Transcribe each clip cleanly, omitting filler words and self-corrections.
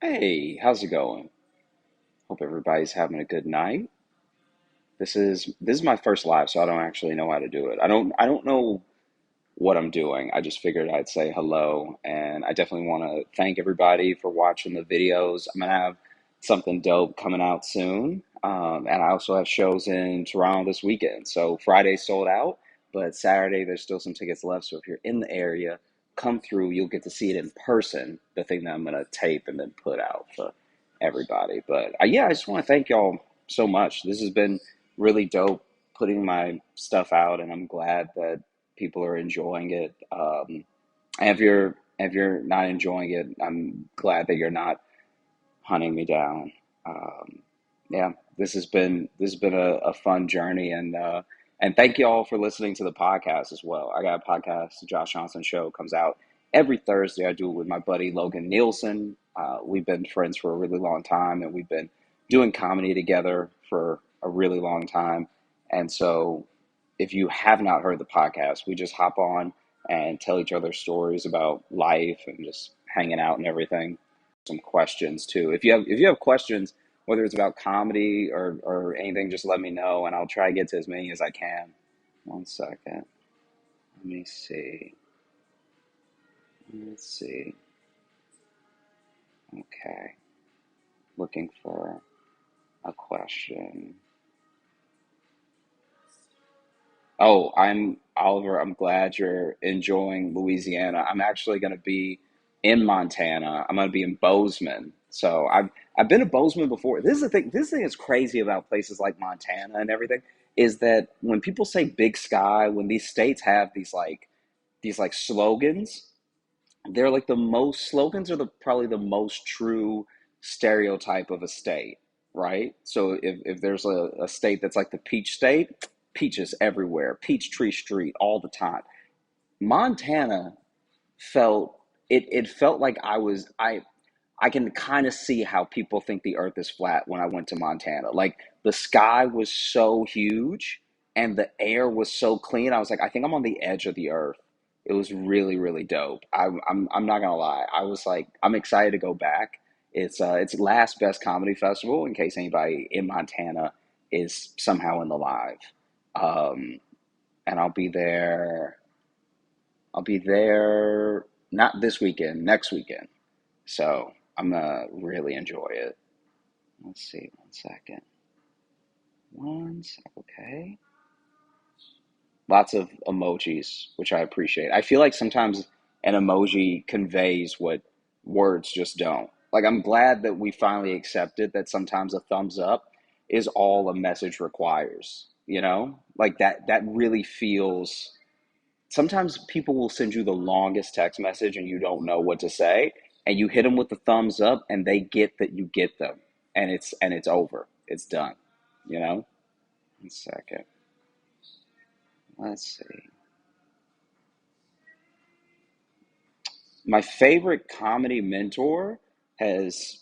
Hey, how's it going? Hope everybody's having a good night. This is my first live, so I don't actually know how to do it. I don't know what I'm doing. I just figured I'd say hello, and I definitely want to thank everybody for watching the videos. I'm gonna have something dope coming out soon, and I also have shows in Toronto this weekend. So Friday sold out, but Saturday there's still some tickets left. So if you're in the area, come through. You'll get to see it in person. The thing that I'm gonna tape and then put out for everybody. But yeah, I just want to thank y'all so much. This has been really dope putting my stuff out, and I'm glad that people are enjoying it. And if you're not enjoying it, I'm glad that you're not hunting me down. Um, yeah, this has been a fun journey, and thank you all for listening to the podcast as well. I got a podcast, the Josh Johnson Show, comes out every Thursday. I do it with my buddy Logan Nielsen. We've been friends for a really long time, and we've been doing comedy together for a really long time. And so, if you have not heard the podcast, we just hop on and tell each other stories about life and just hanging out and everything. Some questions too. If you have questions, whether it's about comedy or anything, just let me know and I'll try to get to as many as I can. One second. Let me see. Let's see. Okay. Looking for a question. Oh, I'm Oliver. I'm glad you're enjoying Louisiana. I'm actually going to be in Montana. I'm going to be in Bozeman. So I've been to Bozeman before. This is the thing. This thing is crazy about places like Montana and everything is that when people say big sky, when these states have these like slogans, they're like the most slogans are the probably the most true stereotype of a state, right? So if there's a state that's like the peach state, peaches everywhere, peach tree street all the time. Montana felt it felt like I can kind of see how people think the earth is flat when I went to Montana. Like the sky was so huge and the air was so clean. I was like, I think I'm on the edge of the earth. It was really, really dope. I'm not gonna lie. I was like, I'm excited to go back. It's last best comedy festival in case anybody in Montana is somehow in the live. Um, and I'll be there. I'll be there not this weekend, next weekend. So I'm gonna really enjoy it. Let's see, one second. One sec, okay. Lots of emojis, which I appreciate. I feel like sometimes an emoji conveys what words just don't. Like I'm glad that we finally accepted that sometimes a thumbs up is all a message requires. Like that really feels sometimes people will send you the longest text message and you don't know what to say and you hit them with the thumbs up and they get that you get them and it's over, it's done. you know 1 second, let's see. My favorite comedy mentor has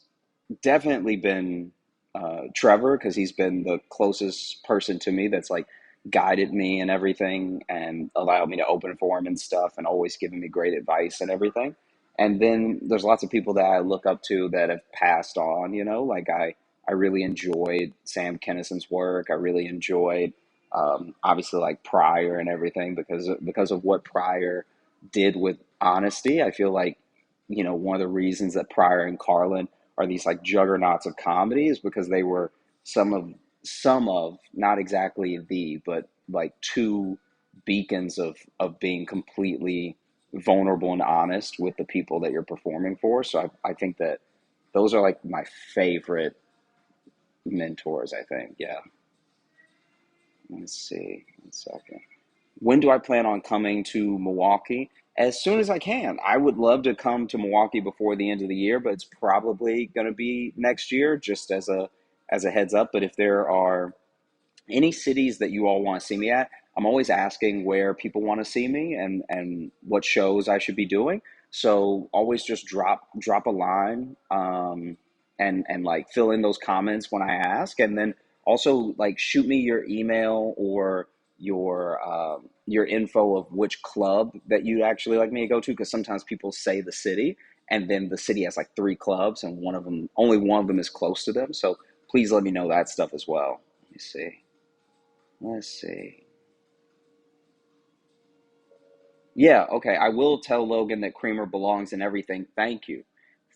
definitely been Trevor, because he's been the closest person to me that's like guided me and everything and allowed me to open for him and stuff and always given me great advice and everything. And then there's lots of people that I look up to that have passed on, like I really enjoyed Sam Kinnison's work. I really enjoyed obviously like Pryor and everything because of what Pryor did with honesty. I feel like, one of the reasons that Pryor and Carlin are these like juggernauts of comedy is because they were some of not exactly but like two beacons of being completely vulnerable and honest with the people that you're performing for. So I think that those are like my favorite mentors, I think. Yeah. Let's see. 1 second. When do I plan on coming to Milwaukee? As soon as I can. I would love to come to Milwaukee before the end of the year, but it's probably going to be next year, just as a heads up. But if there are any cities that you all want to see me at, I'm always asking where people want to see me and what shows I should be doing. So always just drop a line, and like fill in those comments when I ask, and then also like shoot me your email or your info of which club that you'd actually like me to go to, because sometimes people say the city and then the city has like three clubs, and only one of them is close to them. So please let me know that stuff as well. Let me see. Let's see. Yeah, okay. I will tell Logan that creamer belongs in everything. Thank you.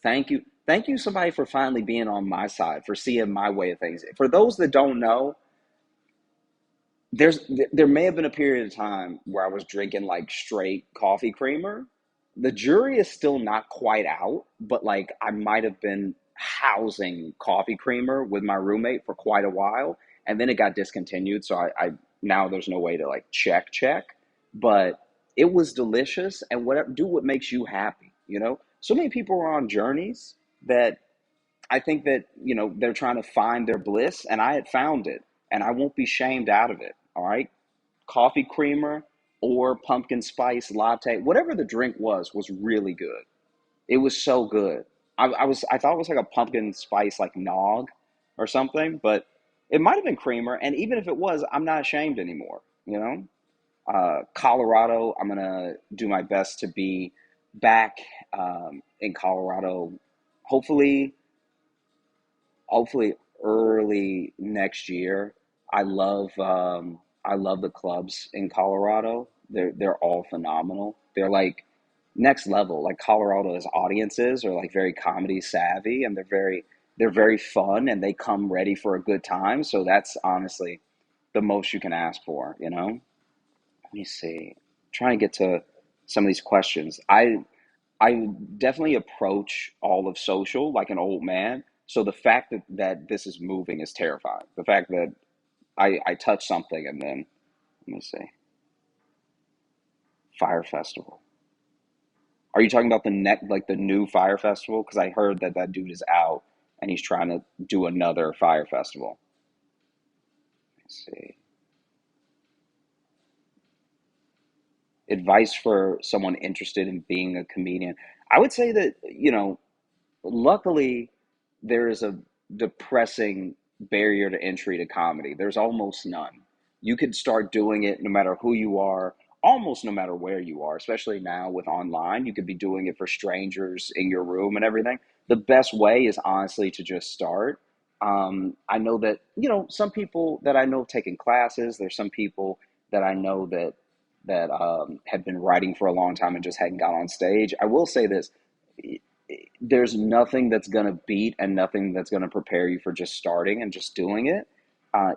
Thank you. Thank you, somebody, for finally being on my side, for seeing my way of things. For those that don't know, there's there may have been a period of time where I was drinking like straight coffee creamer. The jury is still not quite out, but like I might have been housing coffee creamer with my roommate for quite a while, and then it got discontinued. So I now there's no way to like check, but it was delicious. And whatever, do what makes you happy. You know, so many people are on journeys that I think that, they're trying to find their bliss, and I had found it, and I won't be shamed out of it. All right. Coffee creamer or pumpkin spice latte, whatever the drink was really good. It was so good. I thought it was like a pumpkin spice, like nog or something, but it might have been creamer. And even if it was, I'm not ashamed anymore. Colorado, I'm going to do my best to be back in Colorado, hopefully hopefully early next year. I love the clubs in Colorado. They're all phenomenal. They're like next level. Like Colorado's audiences are like very comedy savvy, and they're very fun, and they come ready for a good time. So that's honestly the most you can ask for, you know? Let me see. Trying to get to some of these questions. I definitely approach all of social like an old man. So the fact that this is moving is terrifying. The fact that I touch something and then, let me see, Fire Festival. Are you talking about like the new Fire Festival? Because I heard that that dude is out and he's trying to do another Fire Festival. Let's see. Advice for someone interested in being a comedian. I would say that, luckily, there is a depressing barrier to entry to comedy. There's almost none. You could start doing it no matter who you are, almost no matter where you are, especially now with online. You could be doing it for strangers in your room and everything. The best way is honestly to just start. I know that, some people that I know have taken classes. There's some people that I know that have been writing for a long time and just hadn't got on stage. I will say this: there's nothing that's going to beat and nothing that's going to prepare you for just starting and just doing it.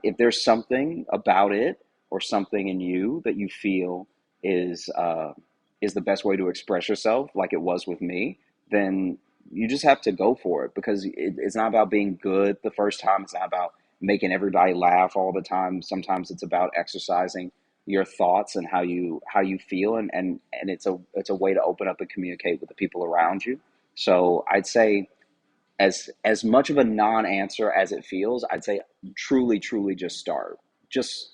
If there's something about it or something in you that you feel is the best way to express yourself, like it was with me, then you just have to go for it, because it's not about being good the first time. It's not about making everybody laugh all the time. Sometimes it's about exercising your thoughts and how you feel, and it's a way to open up and communicate with the people around you. So I'd say, as much of a non-answer as it feels, I'd say truly, truly just start. Just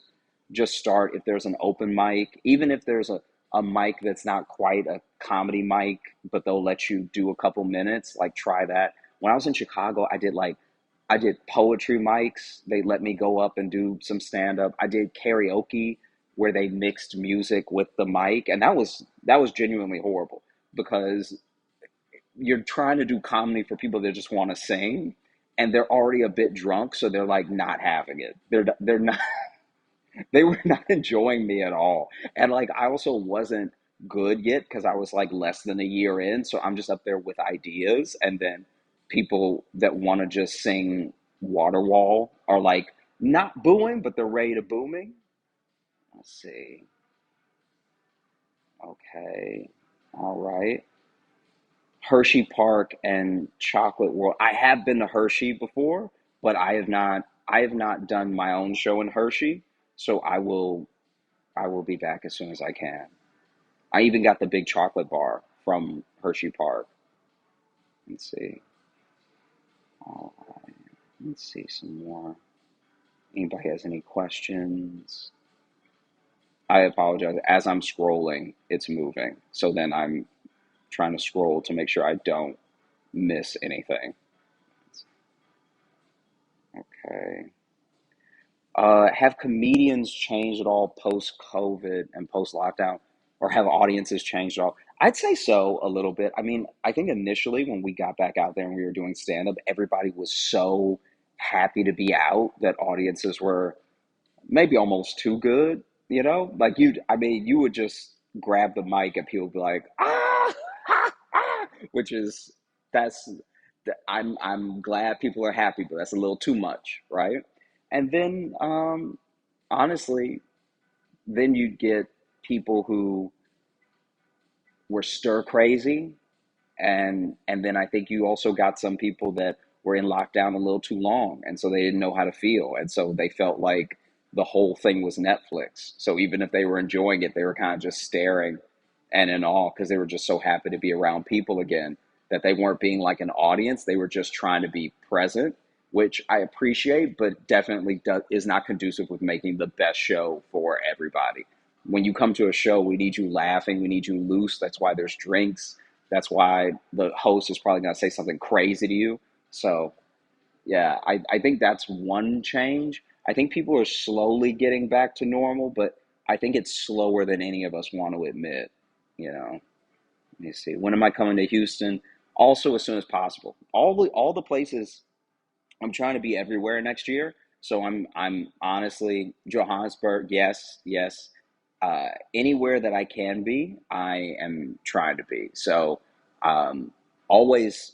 just start. If there's an open mic, even if there's a mic that's not quite a comedy mic, but they'll let you do a couple minutes, like try that. When I was in Chicago, I did poetry mics. They let me go up and do some stand up. I did karaoke where they mixed music with the mic, and that was genuinely horrible, because you're trying to do comedy for people that just want to sing, and they're already a bit drunk, so they're like not having it. They're not they were not enjoying me at all. And like I also wasn't good yet, because I was like less than a year in, so I'm just up there with ideas, and then people that want to just sing Waterwall are like not booing, but they're ready to booming. Let's see. Okay. All right. Hershey Park and Chocolate World. I have been to Hershey before, but I have not done my own show in Hershey, so I will be back as soon as I can. I even got the big chocolate bar from Hershey Park. Let's see. All right. Let's see some more. Anybody has any questions? I apologize. As I'm scrolling, it's moving. So then I'm trying to scroll to make sure I don't miss anything. Okay. Have comedians changed at all post COVID and post lockdown, or have audiences changed at all? I'd say so a little bit. I mean, I think initially when we got back out there and we were doing stand up, everybody was so happy to be out that audiences were maybe almost too good, you know? Like I mean, you would just grab the mic and people would be like, ah, ah, ah, which is, that's, I'm glad people are happy, but that's a little too much, right? And then, honestly, then you'd get people who were stir crazy, and then I think you also got some people that were in lockdown a little too long, and so they didn't know how to feel, and so they felt like the whole thing was Netflix. So even if they were enjoying it, they were kind of just staring and in awe because they were just so happy to be around people again, that they weren't being like an audience. They were just trying to be present, which I appreciate, but definitely is not conducive with making the best show for everybody. When you come to a show, we need you laughing, we need you loose. That's why there's drinks. That's why the host is probably going to say something crazy to you. So, yeah, I think that's one change. I think people are slowly getting back to normal, but I think it's slower than any of us want to admit. You know, let me see. When am I coming to Houston? Also, as soon as possible. All the places I'm trying to be everywhere next year. So I'm honestly Johannesburg, yes, yes. Anywhere that I can be, I am trying to be. So um, always,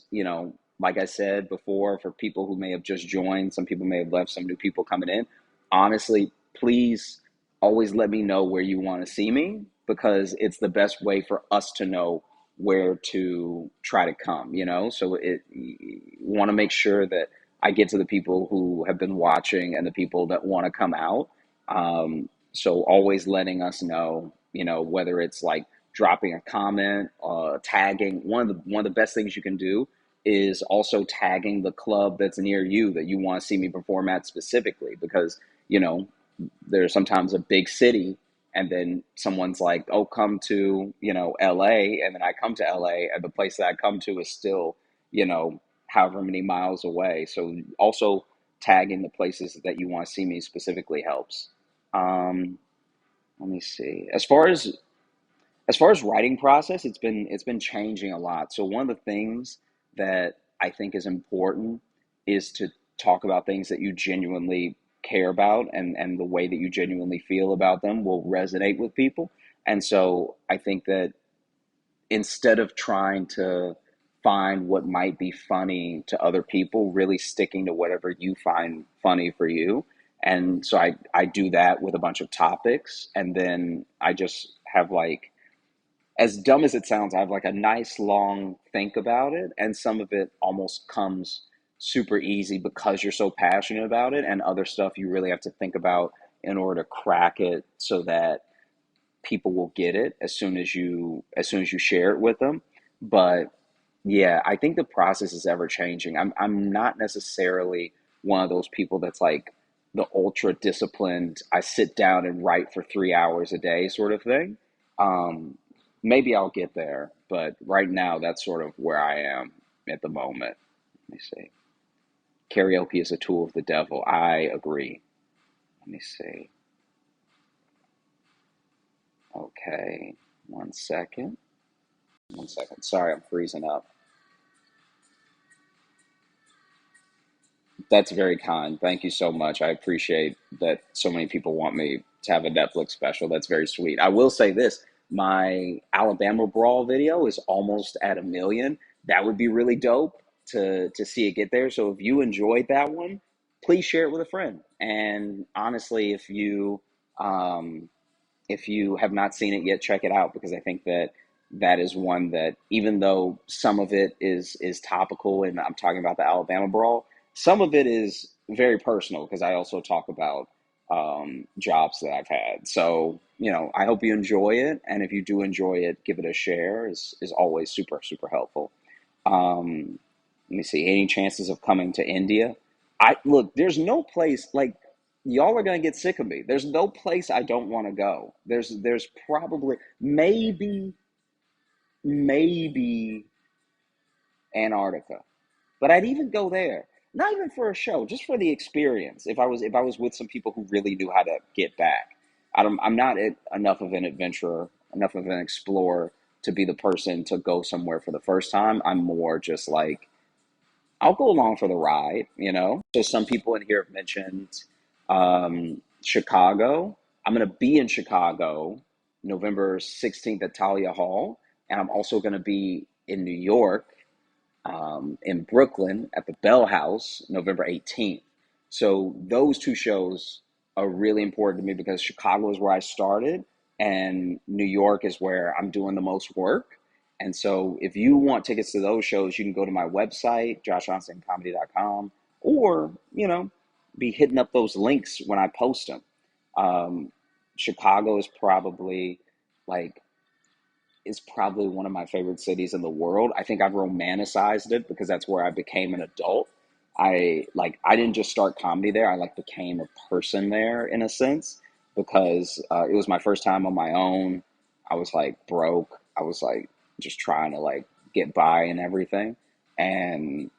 like I said before, for people who may have just joined, some people may have left, some new people coming in. Honestly, please always let me know where you want to see me because it's the best way for us to know where to try to come. So want to make sure that I get to the people who have been watching and the people that want to come out. So always letting us know, whether it's like dropping a comment, tagging. One of the best things you can do is also tagging the club that's near you that you want to see me perform at specifically, because you know there's sometimes a big city and then someone's like, oh, come to LA, and then I come to LA and the place that I come to is still however many miles away. So also tagging the places that you want to see me specifically helps. um, Let me see. As far as writing process, it's been changing a lot. So one of the things that I think is important is to talk about things that you genuinely care about, and the way that you genuinely feel about them will resonate with people. And so I think that instead of trying to find what might be funny to other people, really sticking to whatever you find funny for you. And so I do that with a bunch of topics, and then I just have like, as dumb as it sounds, I have like a nice long think about it, and some of it almost comes super easy because you're so passionate about it, and other stuff you really have to think about in order to crack it so that people will get it as soon as you share it with them. But yeah, I think the process is ever changing. I'm not necessarily one of those people that's like the ultra disciplined, I sit down and write for 3 hours a day sort of thing. Um, Maybe I'll get there, but right now that's sort of where I am at the moment. Let me see. Karaoke is a tool of the devil. I agree. Let me see. Okay, one second. One second. Sorry, I'm freezing up. That's very kind. Thank you so much. I appreciate that so many people want me to have a Netflix special. That's very sweet. I will say this, my Alabama Brawl video is almost at 1 million. That would be really dope to see it get there. So if you enjoyed that one, please share it with a friend. And honestly, um, if you have not seen it yet, check it out, because I think that that is one that, even though some of it is topical, and I'm talking about the Alabama brawl, some of it is very personal because I also talk about jobs that I've had. So I hope you enjoy it, and if you do enjoy it, give it a share. Is always super super helpful. Um, Let me see. Any chances of coming to India? I look. There's no place like y'all are gonna get sick of me. There's no place I don't want to go. There's probably maybe Antarctica, but I'd even go there. Not even for a show, just for the experience. If I was with some people who really knew how to get back. I'm not enough of an adventurer, enough of an explorer to be the person to go somewhere for the first time. I'm more just like, I'll go along for the ride, you know? So some people in here have mentioned Chicago. I'm going to be in Chicago November 16th at Talia Hall. And I'm also going to be in New York in Brooklyn at the Bell House, November 18th. So those two shows are really important to me because Chicago is where I started and New York is where I'm doing the most work. And so if you want tickets to those shows, you can go to my website, joshjohnsоncomedy.com, or, you know, be hitting up those links when I post them. Um, Chicago like is probably one of my favorite cities in the world. I think I've romanticized it because that's where I became an adult. I didn't just start comedy there. I like became a person there in a sense because it was my first time on my own. I was like broke. I was like just trying to like get by and everything. And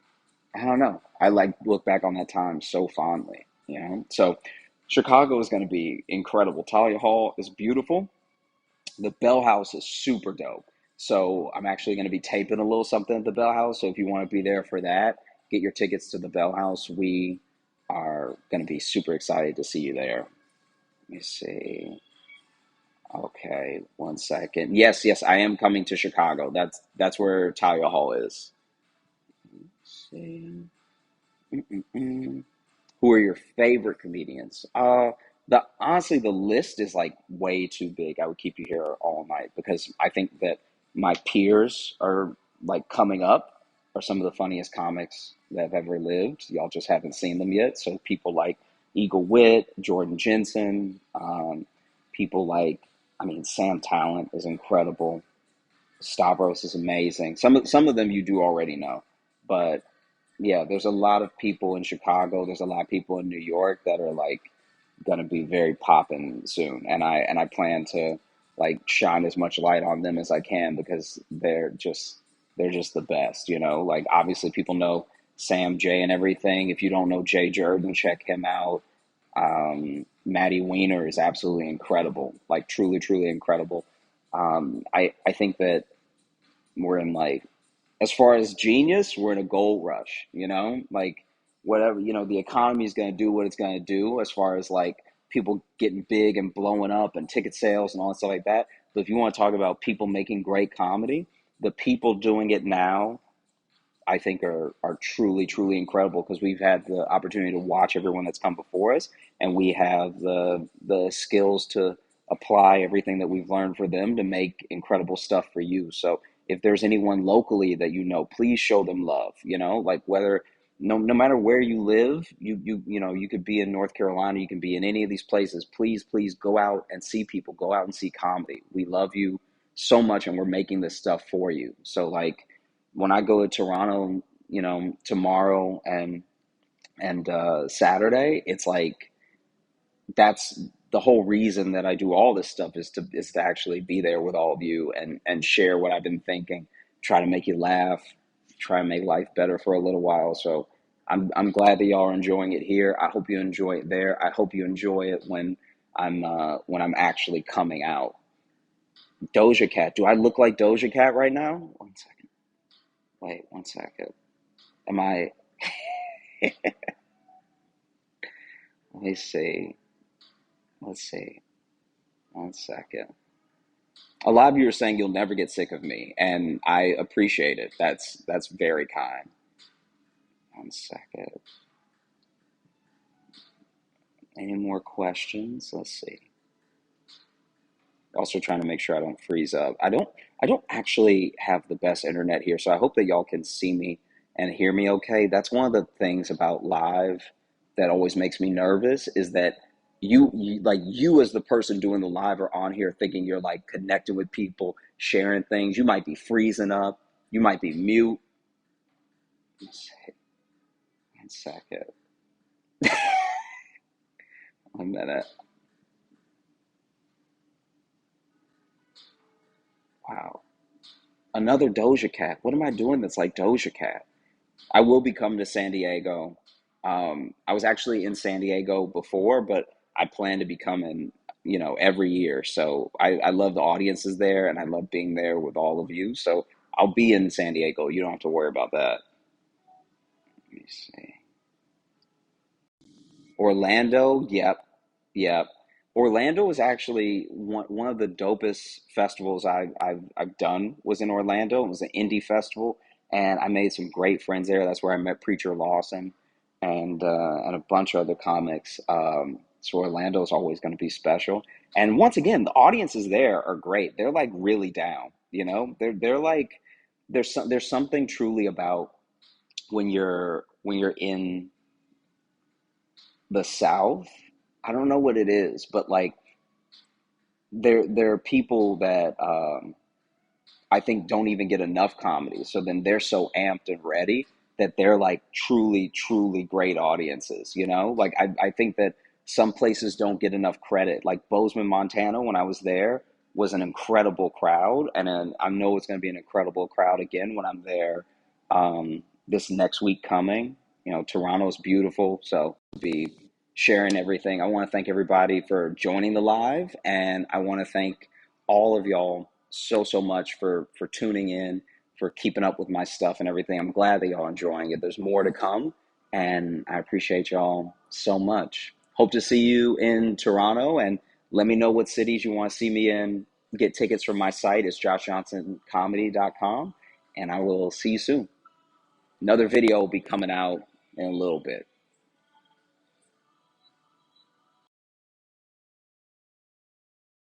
I don't know. I like look back on that time so fondly, you know? So Chicago is going to be incredible. Talia Hall is beautiful. The Bell House is super dope. So I'm actually going to be taping a little something at the Bell House. So if you want to be there for that, get your tickets to the Bell House. We are going to be super excited to see you there. Let me see. Okay, one second. Yes, yes, I am coming to Chicago. That's where Talia Hall is. Let's see. Mm-mm-mm. Who are your favorite comedians? The honestly, the list is like way too big. I would keep you here all night because I think that my peers are like coming up are some of the funniest comics that have ever lived. Y'all just haven't seen them yet. So people like Eagle Wit, Jordan Jensen, people like I mean Sam Talent is incredible. Stavros is amazing. Some of them you do already know, but yeah, there's a lot of people in Chicago. There's a lot of people in New York that are like gonna be very popping soon, and I plan to like shine as much light on them as I can because they're just the best, you know. Like obviously people know Sam J and everything. If you don't know Jay Jordan, check him out. Maddie Weiner is absolutely incredible, like truly, truly incredible. I think that we're in like as far as genius, we're in a gold rush, you know? Like whatever, you know, the economy is going to do what it's going to do as far as like people getting big and blowing up and ticket sales and all that stuff like that. But if you want to talk about people making great comedy, the people doing it now I think are truly truly incredible because we've had the opportunity to watch everyone that's come before us, and we have the skills to apply everything that we've learned for them to make incredible stuff for you. So if there's anyone locally that you know, please show them love. You know, like whether no matter where you live, you know you could be in North Carolina, you can be in any of these places. Please go out and see people. Go out and see comedy. We love you so much, and we're making this stuff for you. So like when I go to Toronto, you know, tomorrow and Saturday, it's like that's the whole reason that I do all this stuff is to actually be there with all of you and share what I've been thinking, try to make you laugh, try to make life better for a little while. So I'm glad that y'all are enjoying it here. I hope you enjoy it there. I hope you enjoy it when I'm actually coming out. Doja Cat. Do I look like Doja Cat right now? One second. Wait, one second. Am I? Let me see. Let's see. One second. A lot of you are saying you'll never get sick of me, and I appreciate it. That's very kind. One second. Any more questions? Let's see. Also trying to make sure I don't freeze up. I don't actually have the best internet here, so I hope that y'all can see me and hear me okay. That's one of the things about live that always makes me nervous is that you like you as the person doing the live or on here thinking you're like connecting with people, sharing things. You might be freezing up, you might be mute. Let's see. One second. A minute. Wow. Another Doja Cat. What am I doing that's like Doja Cat? I will be coming to San Diego. I was actually in San Diego before, but I plan to be coming every year. So I love the audiences there, and I love being there with all of you. So I'll be in San Diego. You don't have to worry about that. Let me see. Orlando, yep, yep. Orlando is actually one of the dopest festivals I've done was in Orlando. It was an indie festival, and I made some great friends there. That's where I met Preacher Lawson and a bunch of other comics. So Orlando is always going to be special. And once again, the audiences there are great. They're like really down. They're like there's something truly about when you're in the South. I don't know what it is, but like there are people that I think don't even get enough comedy. So then they're so amped and ready that they're like truly, truly great audiences. Like I think that some places don't get enough credit. Like Bozeman, Montana, when I was there, was an incredible crowd, and then I know it's going to be an incredible crowd again when I'm there this next week coming. Toronto's beautiful, so be sharing everything. I want to thank everybody for joining the live, and I want to thank all of y'all so much for tuning in, for keeping up with my stuff and everything. I'm glad that y'all enjoying it. There's more to come, and I appreciate y'all so much. Hope to see you in Toronto, and let me know what cities you want to see me in. Get tickets from my site. It's joshjohnsoncomedy.com, and I will see you soon. Another video will be coming out in a little bit.